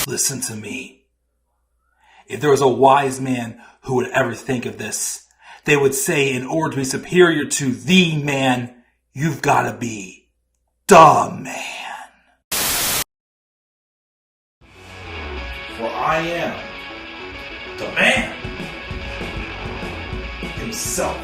Listen to me. If there was a wise man who would ever think of this, they would say in order to be superior to the man, you've got to be the man. For I am the man himself.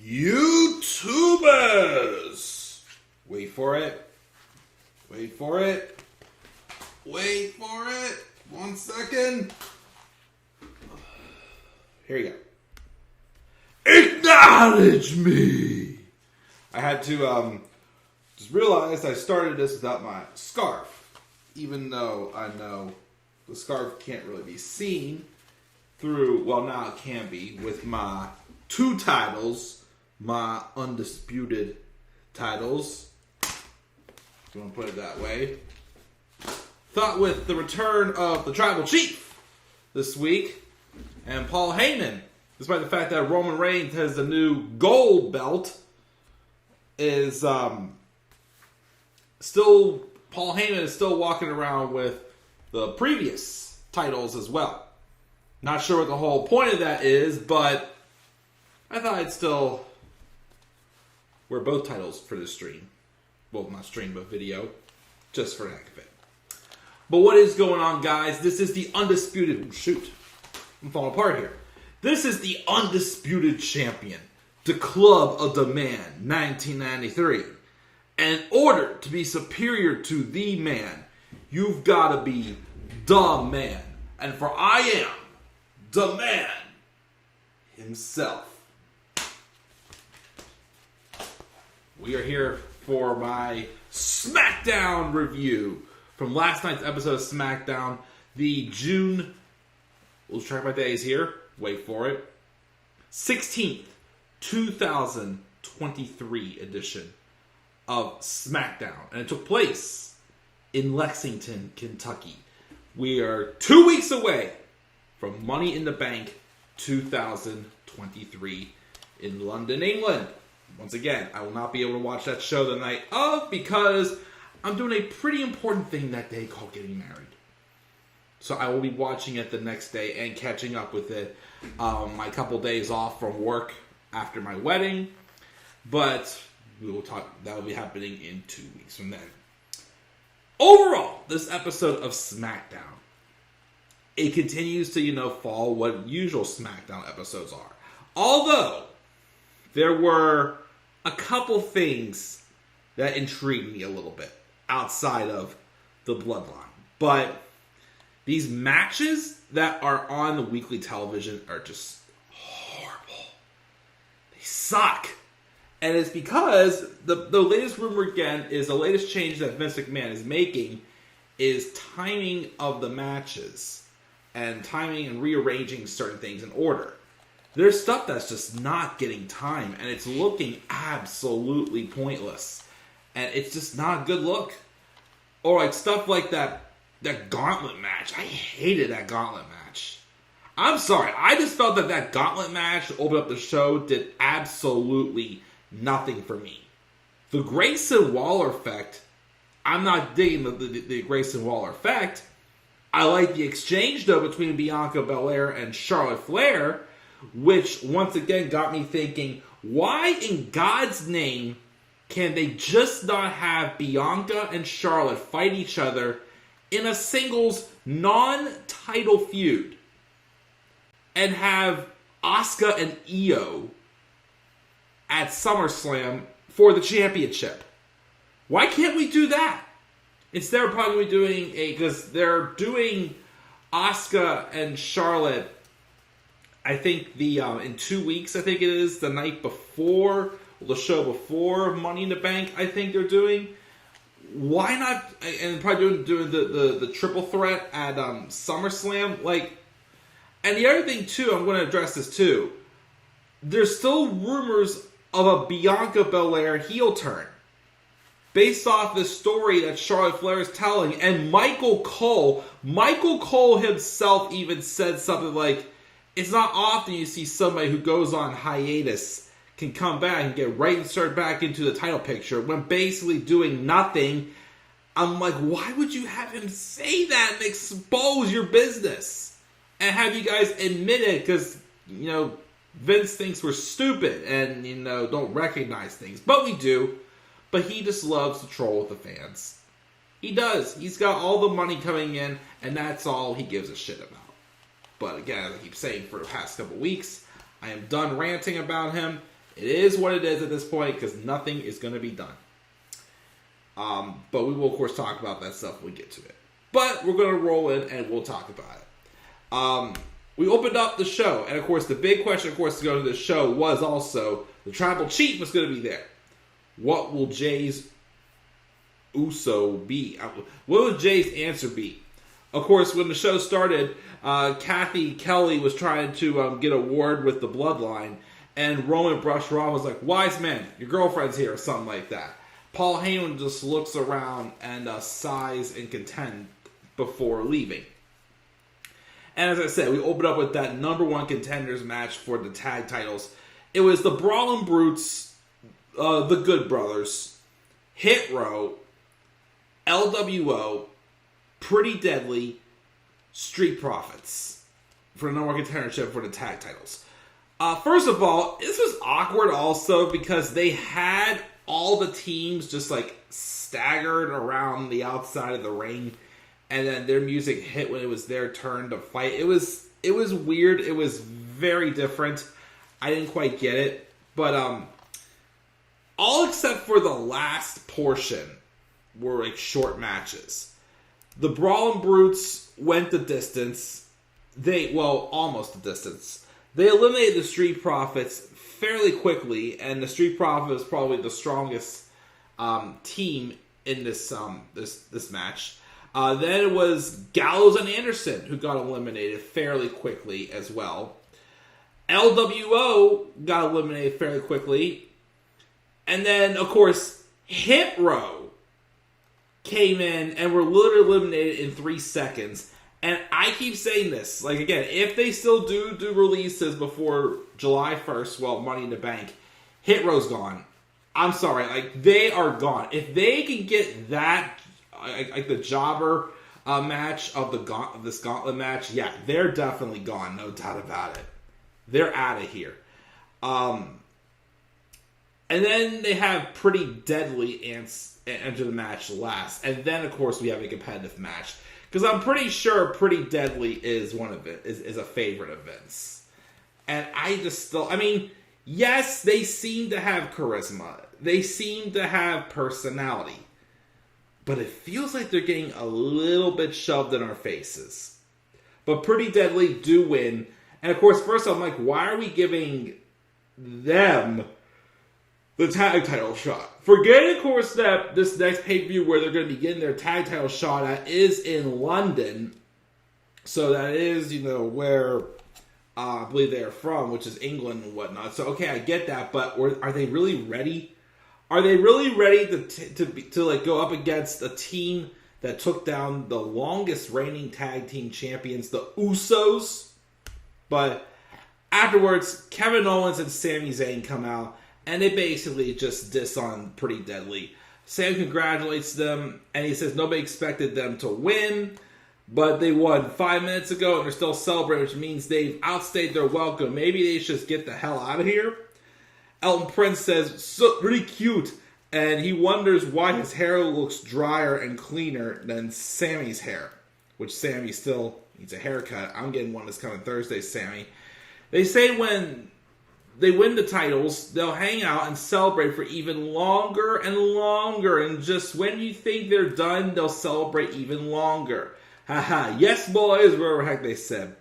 YouTubers! Wait for it. Wait for it. Wait for it. 1 second. Here we go. Acknowledge me! I had to just realize I started this without my scarf. Even though I know the scarf can't really be seen through, well, now it can be, with my 2 titles. My undisputed titles, if you want to put it that way. Thought with the return of the Tribal Chief this week, and Paul Heyman, despite the fact that Roman Reigns has the new gold belt, is still, Paul Heyman is still walking around with the previous titles as well. Not sure what the whole point of that is, but I thought I'd still wear both titles for this stream. Well, not stream, but video. Just for the heck of it. But what is going on, guys? This is the undisputed... Shoot. I'm falling apart here. This is the undisputed champion. The Club of the Man, 1993. And in order to be superior to the man, you've got to be the man. And for I am the man himself. We are here for my SmackDown review from last night's episode of SmackDown, the June, we'll track my days here, wait for it, 16th, 2023 edition of SmackDown. And it took place in Lexington, Kentucky. We are 2 weeks away from Money in the Bank 2023 in London, England. Once again, I will not be able to watch that show the night of because I'm doing a pretty important thing that day called getting married. So I will be watching it the next day and catching up with it. My couple days off from work after my wedding. But we will talk. That will be happening in 2 weeks from then. Overall, this episode of SmackDown, it continues to, follow what usual SmackDown episodes are. Although there were a couple things that intrigued me a little bit outside of the bloodline. But these matches that are on the weekly television are just horrible. They suck. And it's because the latest rumor again is the latest change that Vince McMahon is making is timing of the matches and timing and rearranging certain things in order. There's stuff that's just not getting time, and it's looking absolutely pointless. And it's just not a good look. Or like stuff like that Gauntlet match. I hated that Gauntlet match. I'm sorry. I just felt that Gauntlet match opened up the show did absolutely nothing for me. The Grayson Waller effect, I'm not digging the Grayson Waller effect. I like the exchange, though, between Bianca Belair and Charlotte Flair, which, once again, got me thinking, why in God's name can they just not have Bianca and Charlotte fight each other in a singles non-title feud? And have Asuka and Io at SummerSlam for the championship. Why can't we do that? Instead, we're probably doing because they're doing Asuka and Charlotte, I think in 2 weeks, I think it is, the night before, the show before Money in the Bank, I think they're doing. why not? And probably doing the triple threat at SummerSlam. Like, and the other thing too, I'm going to address this too. There's still rumors of a Bianca Belair heel turn, based off the story that Charlotte Flair is telling. And Michael Cole himself even said something like, it's not often you see somebody who goes on hiatus can come back and get right and start back into the title picture when basically doing nothing. I'm like, why would you have him say that and expose your business? And have you guys admit it because, you know, Vince thinks we're stupid and, you know, don't recognize things. But we do. But he just loves to troll with the fans. He does. He's got all the money coming in, and that's all he gives a shit about. But again, as I keep saying for the past couple weeks, I am done ranting about him. It is what it is at this point, because nothing is going to be done. But we will, of course, talk about that stuff when we get to it. But we're going to roll in, and we'll talk about it. We opened up the show, and of course, the big question, of course, to go to the show was also, the Tribal Chief was going to be there. What will Jay's Uso be? What will Jay's answer be? Of course, when the show started, Kathy Kelly was trying to get a word with the Bloodline, and Roman brushed her off, was like, wise man, your girlfriend's here, or something like that. Paul Heyman just looks around and sighs in content before leaving. And as I said, we opened up with that number one contenders match for the tag titles. It was the Brawling Brutes, the Good Brothers, Hit Row, LWO, Pretty Deadly, Street Profits for the number one contendership for the tag titles. First of all, this was awkward also because they had all the teams just like staggered around the outside of the ring, and then their music hit when it was their turn to fight. It was weird. It was very different. I didn't quite get it, but all except for the last portion were like short matches. The Brawling Brutes went the distance. Almost the distance. They eliminated the Street Profits fairly quickly, and the Street Profits was probably the strongest team in this match. Then it was Gallows and Anderson who got eliminated fairly quickly as well. LWO got eliminated fairly quickly. And then, of course, Hit Row came in and were literally eliminated in 3 seconds. And I keep saying this, like, again, if they still do releases before July 1st, well, Money in the Bank, Hit Row's gone. I'm sorry, like, they are gone. If they can get that, like the jobber match of this Gauntlet match, yeah, they're definitely gone, no doubt about it. They're out of here. And then they have Pretty Deadly enter the match last. And then, of course, we have a competitive match. Because I'm pretty sure Pretty Deadly is is a favorite of Vince. And I just still, I mean, yes, they seem to have charisma. They seem to have personality. But it feels like they're getting a little bit shoved in our faces. But Pretty Deadly do win. And of course, first I'm like, why are we giving them the tag title shot? Forgetting, of course, that this next pay-per-view where they're going to be getting their tag title shot at is in London. So that is, where I believe they're from, which is England and whatnot. So, okay, I get that, but are they really ready? Are they really ready to go up against a team that took down the longest reigning tag team champions, the Usos? But afterwards, Kevin Owens and Sami Zayn come out, and they basically just diss on Pretty Deadly. Sam congratulates them, and he says nobody expected them to win, but they won 5 minutes ago, and they're still celebrating, which means they've outstayed their welcome. Maybe they should just get the hell out of here. Elton Prince says, so really cute, and he wonders why his hair looks drier and cleaner than Sammy's hair, which Sammy still needs a haircut. I'm getting one this coming Thursday, Sammy. They say when they win the titles, they'll hang out and celebrate for even longer and longer, and just when you think they're done, they'll celebrate even longer. Haha, yes boys, whatever the heck they said.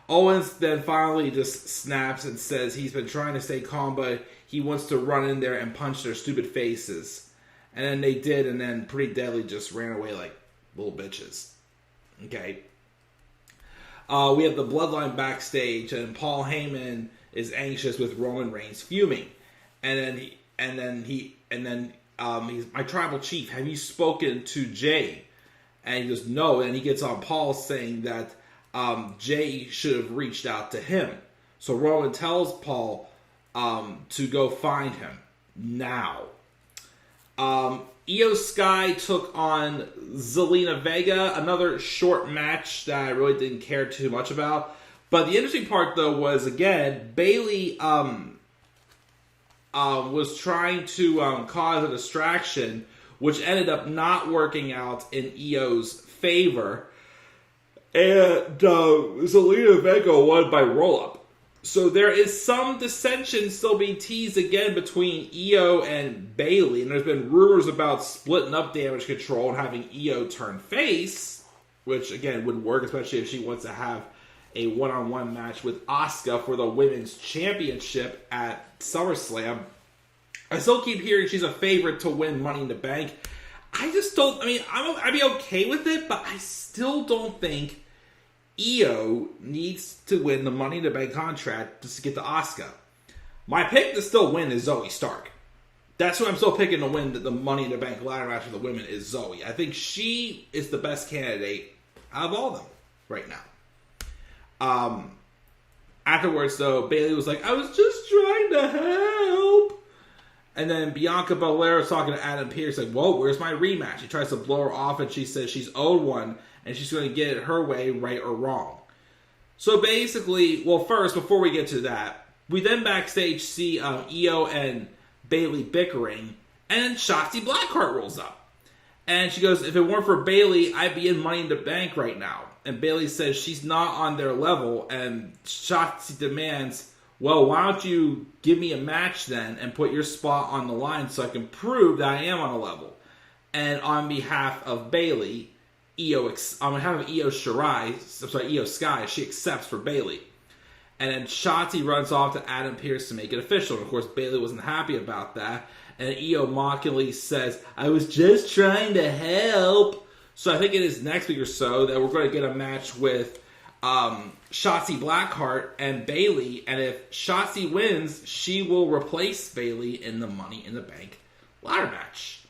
Owens then finally just snaps and says he's been trying to stay calm, but he wants to run in there and punch their stupid faces. And then they did, and then Pretty Deadly just ran away like little bitches. Okay. We have the Bloodline backstage, and Paul Heyman is anxious with Roman Reigns fuming. And then he's my tribal chief, have you spoken to Jay? And he goes, no. And he gets on Paul saying that Jay should have reached out to him. So Roman tells Paul to go find him now. Io Sky took on Zelina Vega, another short match that I really didn't care too much about. But the interesting part, though, was, again, Bayley was trying to cause a distraction, which ended up not working out in Io's favor. And Zelina Vega won by roll-up. So there is some dissension still being teased again between Io and Bayley. And there's been rumors about splitting up Damage Control and having Io turn face, which, again, would work, especially if she wants to have a one-on-one match with Asuka for the Women's Championship at SummerSlam. I still keep hearing she's a favorite to win Money in the Bank. I just don't, I'd be okay with it, but I still don't think Io needs to win the Money in the Bank contract just to get to Asuka. My pick to still win is Zoe Stark. That's who I'm still picking to win the Money in the Bank ladder match for the women is Zoe. I think she is the best candidate out of all of them right now. Afterwards, though, Bayley was like, I was just trying to help. And then Bianca Belair was talking to Adam Pearce, like, whoa, where's my rematch? He tries to blow her off, and she says she's owed one, and she's going to get it her way, right or wrong. So basically, well, first, before we get to that, we then backstage see Io and Bayley bickering, and Shotzi Blackheart rolls up. And she goes, if it weren't for Bayley, I'd be in Money in the Bank right now. And Bayley says she's not on their level, and Shotzi demands, well, why don't you give me a match then and put your spot on the line so I can prove that I am on a level. And on behalf of Bayley, Io Sky, she accepts for Bayley. And then Shotzi runs off to Adam Pearce to make it official. And of course, Bayley wasn't happy about that. And Io mockingly says, I was just trying to help. So I think it is next week or so that we're going to get a match with Shotzi Blackheart and Bayley. And if Shotzi wins, she will replace Bayley in the Money in the Bank ladder match.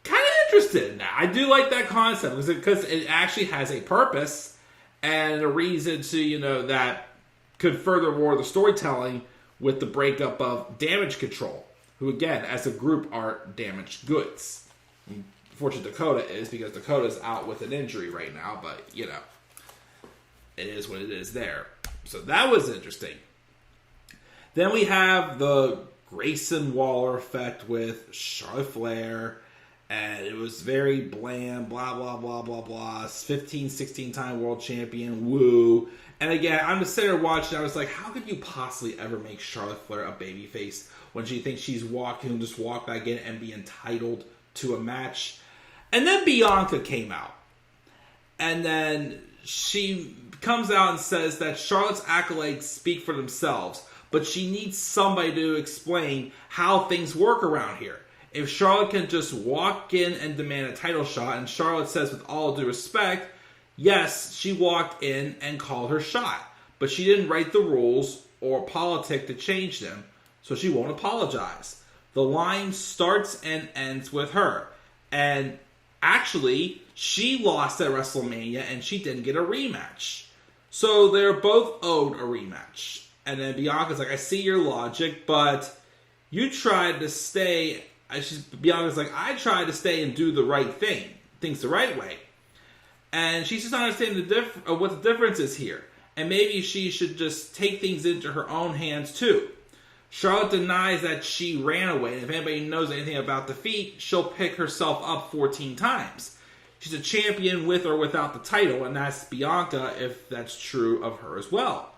Kind of interested in that. I do like that concept because it actually has a purpose and a reason to, that could furthermore the storytelling with the breakup of Damage Control, who again, as a group, are damaged goods. Unfortunately, Dakota is, because Dakota's out with an injury right now, but, it is what it is there. So that was interesting. Then we have the Grayson Waller effect with Charlotte Flair, and it was very bland, blah, blah, blah, blah, blah. 15, 16-time world champion, woo. And again, I'm just sitting there watching, I was like, how could you possibly ever make Charlotte Flair a babyface when she thinks she's just walk back in and be entitled to a match? And then Bianca came out. And then she comes out and says that Charlotte's accolades speak for themselves, but she needs somebody to explain how things work around here. If Charlotte can just walk in and demand a title shot, and Charlotte says with all due respect, yes, she walked in and called her shot, but she didn't write the rules or politic to change them, so she won't apologize. The line starts and ends with her. And actually, she lost at WrestleMania and she didn't get a rematch. So they're both owed a rematch. And then Bianca's like, I see your logic, but you tried to stay. Bianca's like, I tried to stay and do the right things the right way. And she's just not understanding what the difference is here. And maybe she should just take things into her own hands too. Charlotte denies that she ran away, and if anybody knows anything about defeat, she'll pick herself up 14 times. She's a champion with or without the title, and that's Bianca if that's true of her as well.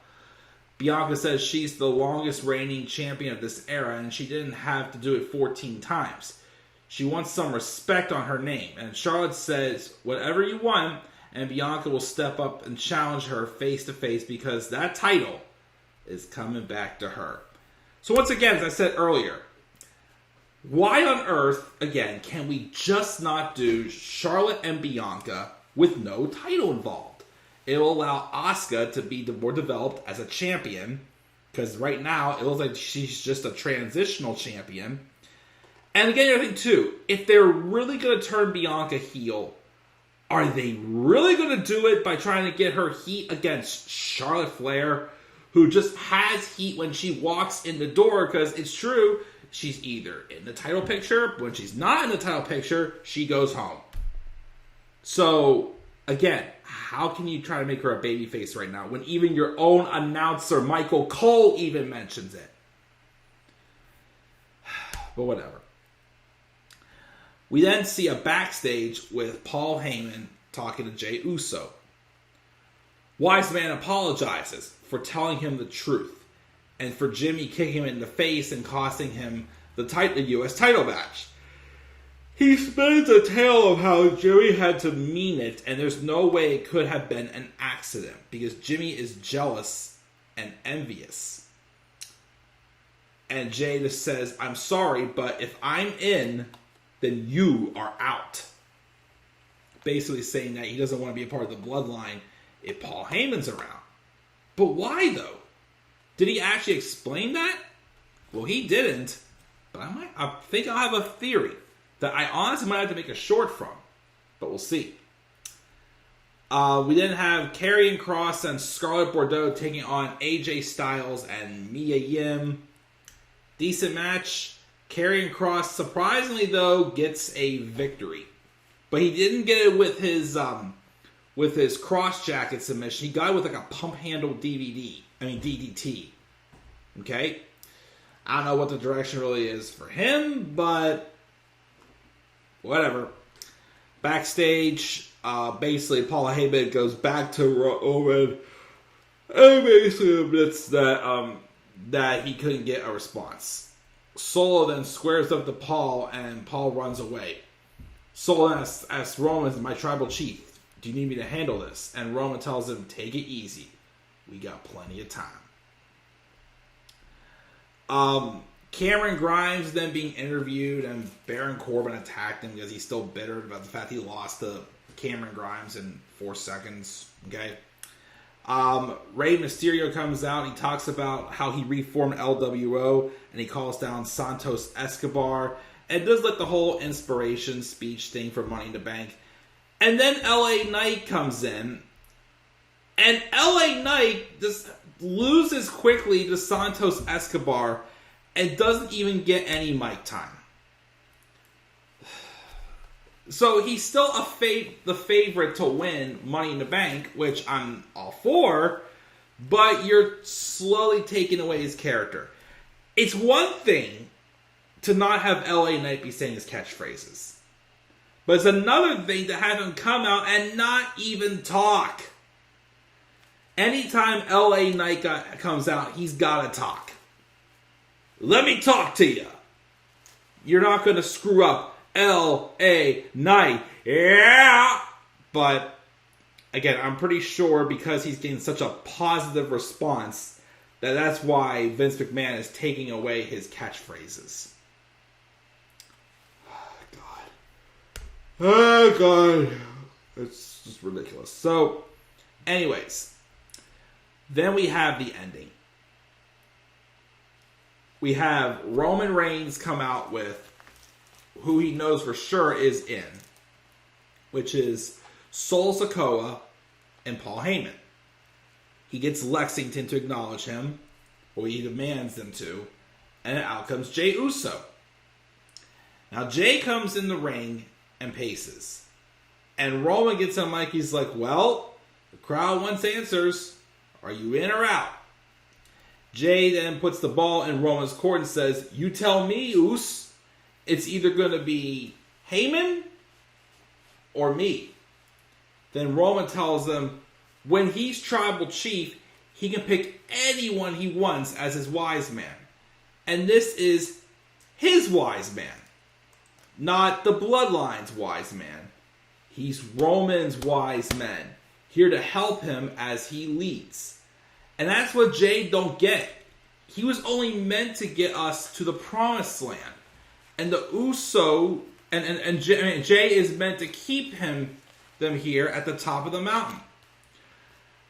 Bianca says she's the longest reigning champion of this era, and she didn't have to do it 14 times. She wants some respect on her name, and Charlotte says, whatever you want, and Bianca will step up and challenge her face to face because that title is coming back to her. So once again, as I said earlier, Why on earth, again, can we just not do Charlotte and Bianca with no title involved? It will allow Asuka to be more developed as a champion, because right now it looks like she's just a transitional champion. And again, the other thing too, if they're really going to turn Bianca heel, are they really going to do it by trying to get her heat against Charlotte Flair, who just has heat when she walks in the door? Because it's true, she's either in the title picture, but when she's not in the title picture, she goes home. So, again, how can you try to make her a babyface right now when even your own announcer, Michael Cole, even mentions it? But whatever. We then see a backstage with Paul Heyman talking to Jey Uso. Wise Man apologizes for telling him the truth and for Jimmy kicking him in the face and costing him the U.S. title match. He spins a tale of how Jimmy had to mean it, and there's no way it could have been an accident because Jimmy is jealous and envious. And Jey just says, I'm sorry, but if I'm in, then you are out. Basically saying that he doesn't want to be a part of the bloodline if Paul Heyman's around. But why, though? Did he actually explain that? Well, he didn't. But I think I'll have a theory that I honestly might have to make a short from. But we'll see. We then have Karrion Kross and Scarlett Bordeaux taking on AJ Styles and Mia Yim. Decent match. Karrion Kross, surprisingly though, gets a victory. But he didn't get it with his cross jacket submission. He got it with like a pump handle DDT. Okay? I don't know what the direction really is for him, but whatever. Backstage, basically Paul Heyman goes back to Roman and basically admits that he couldn't get a response. Solo then squares up to Paul, and Paul runs away. Solo asks Roman, my tribal chief, do you need me to handle this? And Roman tells him, take it easy. We got plenty of time. Cameron Grimes then being interviewed, and Baron Corbin attacked him because he's still bitter about the fact he lost to Cameron Grimes in 4 seconds. Okay. Rey Mysterio comes out. He talks about how he reformed LWO, and he calls down Santos Escobar, and does like the whole inspiration speech thing for Money in the Bank. And then LA Knight comes in, and LA Knight just loses quickly to Santos Escobar and doesn't even get any mic time. So he's still the favorite to win Money in the Bank, which I'm all for, but you're slowly taking away his character. It's one thing to not have LA Knight be saying his catchphrases, but it's another thing to have him come out and not even talk. Anytime LA Knight comes out, he's got to talk. Let me talk to you. You're not going to screw up L.A. Knight. Yeah! But, again, I'm pretty sure because he's getting such a positive response that's why Vince McMahon is taking away his catchphrases. Oh, God. It's just ridiculous. So, anyways, then we have the ending. We have Roman Reigns come out with who he knows for sure is in, which is Sol Sikoa and Paul Heyman. He gets Lexington to acknowledge him, or he demands them to, and out comes Jey Uso. Now Jey comes in the ring and paces, and Roman gets on mic. He's like, well, the crowd wants answers. Are you in or out? Jey then puts the ball in Roman's court and says, you tell me, Us. It's either going to be Heyman or me. Then Roman tells them when he's tribal chief, he can pick anyone he wants as his wise man. And this is his wise man, not the bloodline's wise man. He's Roman's wise man, here to help him as he leads. And that's what Jey don't get. He was only meant to get us to the promised land. And the Uso and Jay is meant to keep them here at the top of the mountain.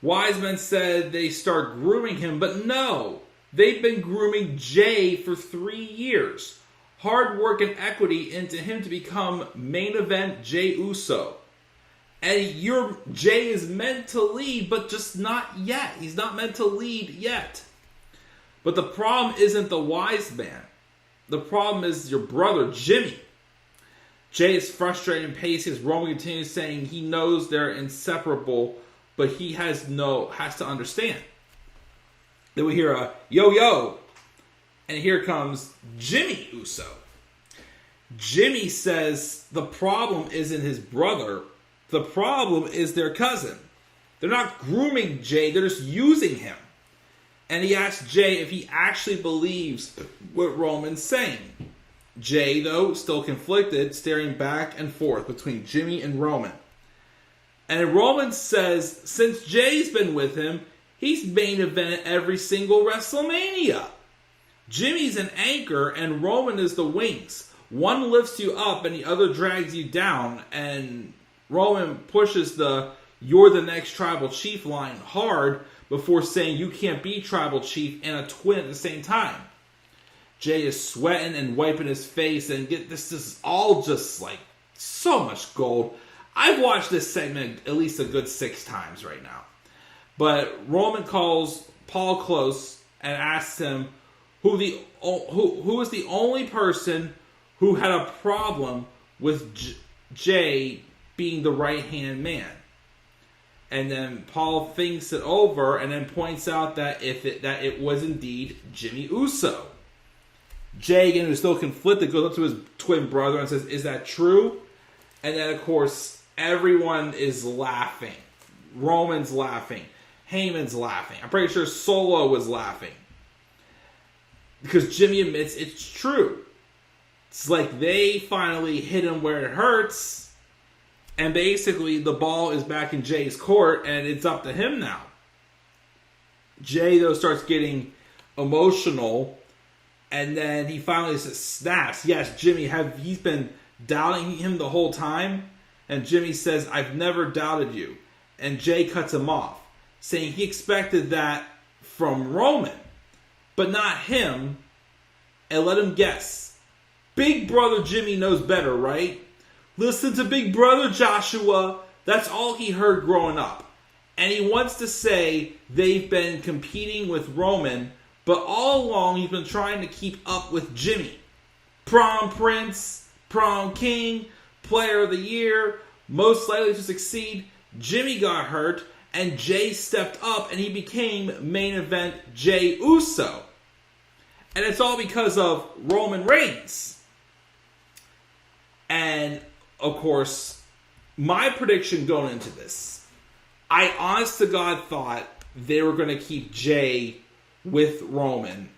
Wise men said they start grooming him, but no. They've been grooming Jay for 3 years. Hard work and equity into him to become main event Jay Uso. And Jay is meant to lead, but just not yet. He's not meant to lead yet. But the problem isn't the wise man. The problem is your brother, Jimmy. Jay is frustrated and pacing as Roman continues saying he knows they're inseparable, but he has to understand. Then we hear a yo-yo, and here comes Jimmy Uso. Jimmy says the problem isn't his brother. The problem is their cousin. They're not grooming Jay, they're just using him. And he asks Jay if he actually believes what Roman's saying. Jay, though, still conflicted, staring back and forth between Jimmy and Roman. And Roman says since Jay's been with him, he's main evented every single WrestleMania. Jimmy's an anchor and Roman is the wings. One lifts you up and the other drags you down. And Roman pushes the "you're the next tribal chief" line hard before saying you can't be tribal chief and a twin at the same time. Jay is sweating and wiping his face, and this is all just like so much gold. I've watched this segment at least a good 6 times right now. But Roman calls Paul close and asks him who is the only person who had a problem with Jay being the right-hand man. And then Paul thinks it over and then points out that it was indeed Jimmy Uso. Jay, again, who's still conflicted, goes up to his twin brother and says, "Is that true?" And then, of course, everyone is laughing. Roman's laughing. Heyman's laughing. I'm pretty sure Solo was laughing. Because Jimmy admits it's true. It's like they finally hit him where it hurts. And basically, the ball is back in Jay's court, and it's up to him now. Jay, though, starts getting emotional. And then he finally snaps. Yes, Jimmy, he's been doubting him the whole time? And Jimmy says, "I've never doubted you." And Jay cuts him off, saying he expected that from Roman, but not him, and let him guess. Big brother Jimmy knows better, right? Listen to Big Brother Joshua. That's all he heard growing up. And he wants to say they've been competing with Roman, but all along he's been trying to keep up with Jimmy. Prom Prince, Prom King, Player of the Year, most likely to succeed. Jimmy got hurt, and Jay stepped up, and he became main event Jay Uso. And it's all because of Roman Reigns. And, of course, my prediction going into this, I honest to God thought they were going to keep Jay with Roman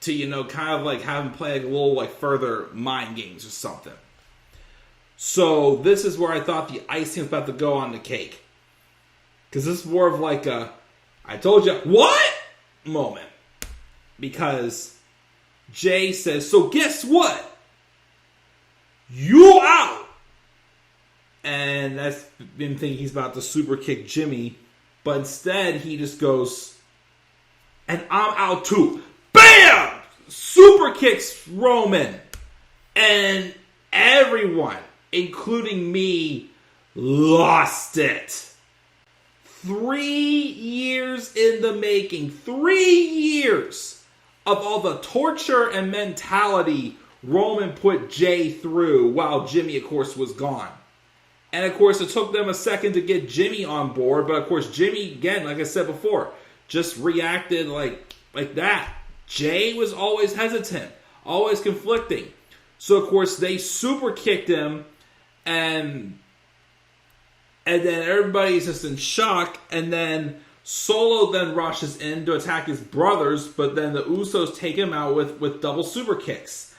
to, kind of like have him play like a little like further mind games or something. So this is where I thought the icing was about to go on the cake. Because this is more of like a, I told you, what? Moment. Because Jay says, "So guess what? You out." And that's been thinking he's about to super kick Jimmy. But instead, he just goes, "And I'm out too." BAM! Super kicks Roman. And everyone, including me, lost it. 3 years in the making. 3 years of all the torture and mentality Roman put Jay through while Jimmy, of course, was gone. And, of course, it took them a second to get Jimmy on board. But, of course, Jimmy, again, like I said before, just reacted like that. Jay was always hesitant, always conflicting. So, of course, they super kicked him. And then everybody's just in shock. And then Solo then rushes in to attack his brothers. But then the Usos take him out with double super kicks.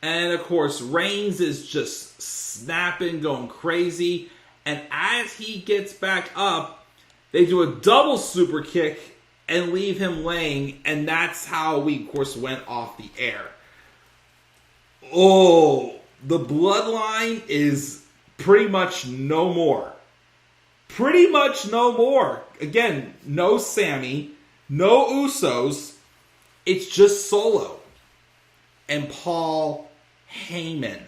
And, of course, Reigns is just snapping, going crazy. And as he gets back up, they do a double super kick and leave him laying. And that's how we, of course, went off the air. Oh, the bloodline is pretty much no more. Pretty much no more. Again, no Sammy, no Usos. It's just Solo and Paul Heyman.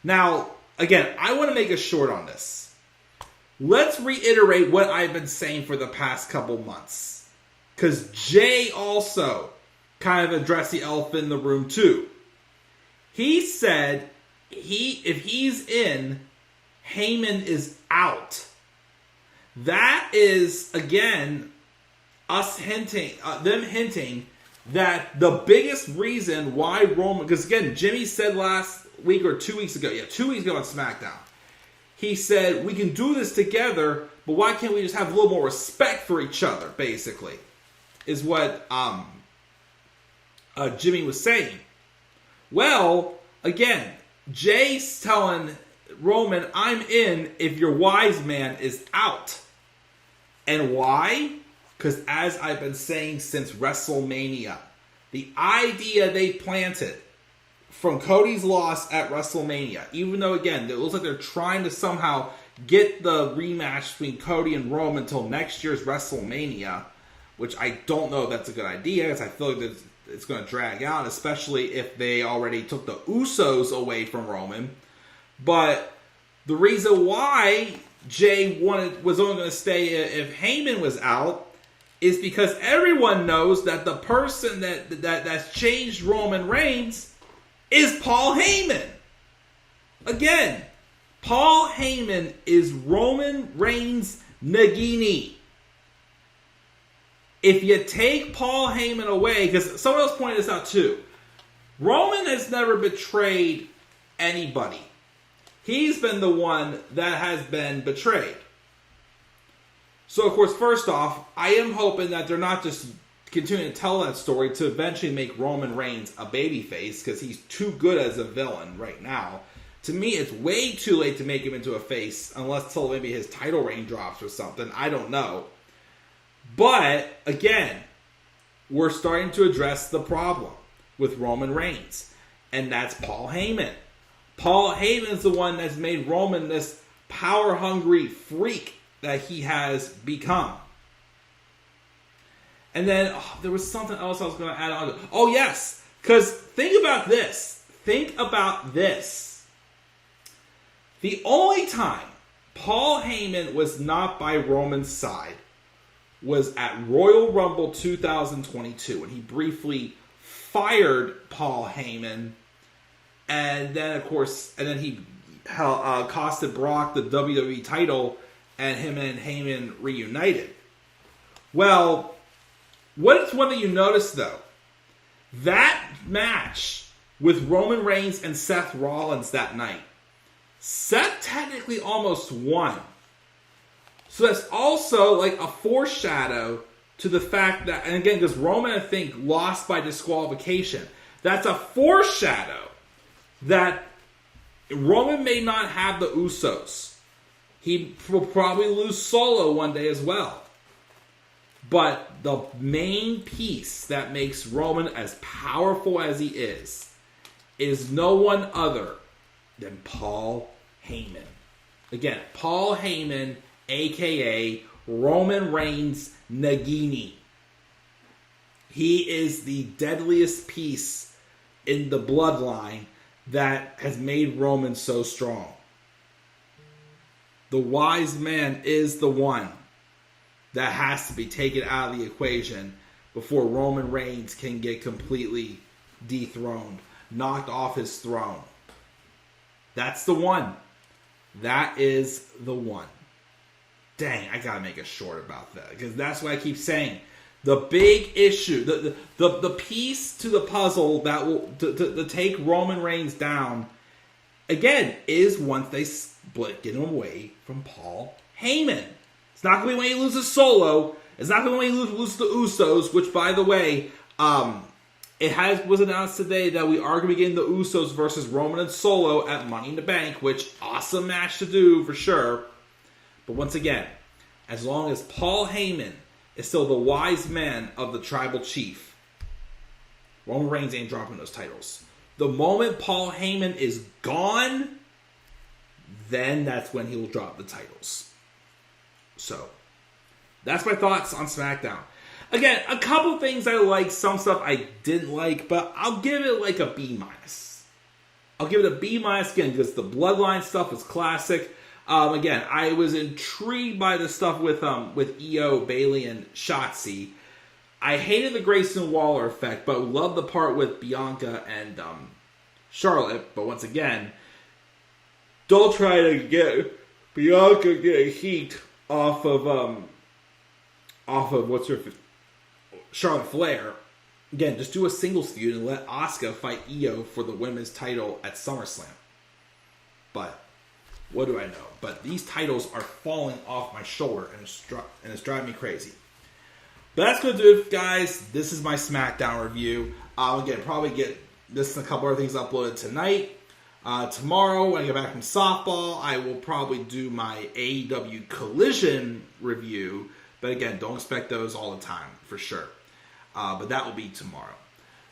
Now, again, I want to make a short on this. Let's reiterate what I've been saying for the past couple months. Because Jay also kind of addressed the elephant in the room too. He said if he's in, Heyman is out. That is, again, them hinting that the biggest reason why Roman, because again, Jimmy said last week or 2 weeks ago, 2 weeks ago on SmackDown, he said, we can do this together, but why can't we just have a little more respect for each other, basically, is what Jimmy was saying. Well, again, Jay's telling Roman, I'm in if your wise man is out. And why? Because as I've been saying since WrestleMania, the idea they planted from Cody's loss at WrestleMania, even though, again, it looks like they're trying to somehow get the rematch between Cody and Roman until next year's WrestleMania, which I don't know if that's a good idea, because I feel like it's going to drag out, especially if they already took the Usos away from Roman. But the reason why Jay was only going to stay if Heyman was out is because everyone knows that the person that's changed Roman Reigns is Paul Heyman. Again, Paul Heyman is Roman Reigns' Nagini. If you take Paul Heyman away, because someone else pointed this out too, Roman has never betrayed anybody. He's been the one that has been betrayed. So, of course, first off, I am hoping that they're not just continuing to tell that story to eventually make Roman Reigns a babyface, because he's too good as a villain right now. To me, it's way too late to make him into a face, unless till maybe his title reign drops or something. I don't know. But, again, we're starting to address the problem with Roman Reigns, and that's Paul Heyman. Paul Heyman is the one that's made Roman this power-hungry freak that he has become. And then, there was something else I was going to add on to. Oh, yes, because think about this. Think about this. The only time Paul Heyman was not by Roman's side was at Royal Rumble 2022, when he briefly fired Paul Heyman, and then, of course, he costed Brock the WWE title, and him and Heyman reunited. Well, what's one that you notice, though? That match with Roman Reigns and Seth Rollins that night, Seth technically almost won. So that's also like a foreshadow to the fact that, and again, because Roman, I think, lost by disqualification, that's a foreshadow that Roman may not have the Usos. He will probably lose Solo one day as well. But the main piece that makes Roman as powerful as he is no one other than Paul Heyman. Again, Paul Heyman, a.k.a. Roman Reigns' Nagini. He is the deadliest piece in the bloodline that has made Roman so strong. The wise man is the one that has to be taken out of the equation before Roman Reigns can get completely dethroned, knocked off his throne. That's the one. That is the one. Dang, I gotta make a short about that, because that's what I keep saying. The big issue, the piece to the puzzle that will to take Roman Reigns down, again, is once they split, get him away from Paul Heyman. It's not going to be when he loses Solo. It's not going to be when he loses the Usos, which, by the way, was announced today that we are going to be getting the Usos versus Roman and Solo at Money in the Bank, which, awesome match to do, for sure. But once again, as long as Paul Heyman is still the wise man of the tribal chief, Roman Reigns ain't dropping those titles. The moment Paul Heyman is gone, then that's when he will drop the titles. So, that's my thoughts on SmackDown. Again, a couple things I like, some stuff I didn't like, but I'll give it like a B-. I'll give it a B- again because the Bloodline stuff was classic. Again, I was intrigued by the stuff with EO, Bayley, and Shotzi. I hated the Grayson Waller effect, but loved the part with Bianca and Charlotte. But once again, don't try to get Bianca getting heat off of Charlotte Flair. Again, just do a singles feud and let Asuka fight Io for the women's title at SummerSlam. But what do I know? But these titles are falling off my shoulder, and it's driving me crazy. But that's going to do it, guys. This is my SmackDown review. Again, probably get this and a couple other things uploaded tonight. Tomorrow, when I get back from softball, I will probably do my AEW Collision review. But again, don't expect those all the time, for sure. But that will be tomorrow.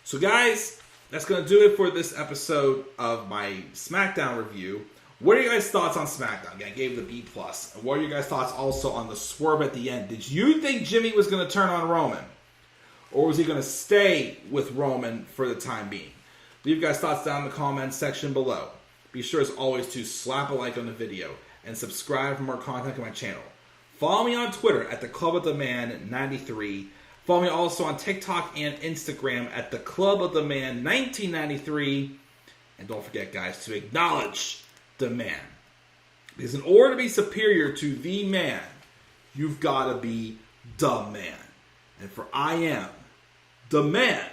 So, guys, that's going to do it for this episode of my SmackDown review. What are your guys' thoughts on SmackDown? Again, I gave the B+. And what are your guys' thoughts also on the swerve at the end? Did you think Jimmy was going to turn on Roman? Or was he going to stay with Roman for the time being? Leave your guys' thoughts down in the comments section below. Be sure, as always, to slap a like on the video and subscribe for more content on my channel. Follow me on Twitter at TheClubOfTheMan93. Follow me also on TikTok and Instagram at TheClubOfTheMan1993. And don't forget, guys, to acknowledge the man. Because in order to be superior to the man, you've got to be the man. And for I am the man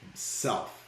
himself.